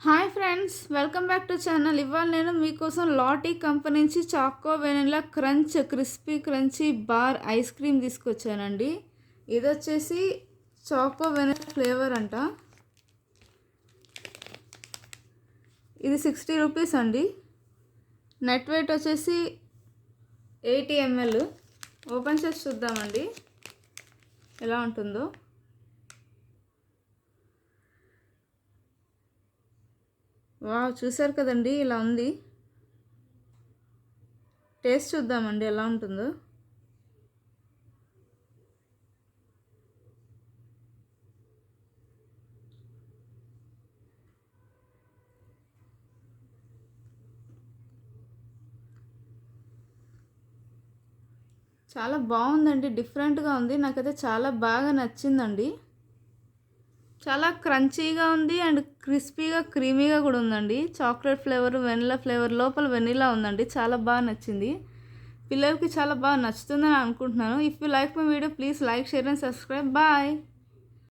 Hi friends, welcome back to channel. ఇవాళ నేను మీకోసం లాటీ కంపెనీ నుంచి choco vanilla crunch crispy crunchy bar ice cream తీసుకొచ్చానండి. ఇది వచ్చేసి చాకో వెనిలా ఫ్లేవర్ అంట. ఇది 60 రూపీస్ అండి. నెట్ వెయిట్ వచ్చేసి 80 ml. ఓపెన్ చేసి చూద్దామండి ఎలా ఉంటుందో. వావ్, చూసారు కదండి, ఇలా ఉంది. టేస్ట్ చూద్దామండి ఎలా ఉంటుందో. చాలా బాగుందండి, డిఫరెంట్గా ఉంది. నాకైతే చాలా బాగా నచ్చిందండి. చాలా క్రంచీగా ఉంది అండ్ క్రిస్పీగా క్రీమీగా కూడా ఉందండి. చాక్లెట్ ఫ్లేవర్, వెనిలా ఫ్లేవర్, లోపల వెనిలా ఉందండి. చాలా బాగా నచ్చింది. పిల్లలకి చాలా బాగా నచ్చుతుందని అనుకుంటున్నాను. If you like my video, please like, share and subscribe. Bye.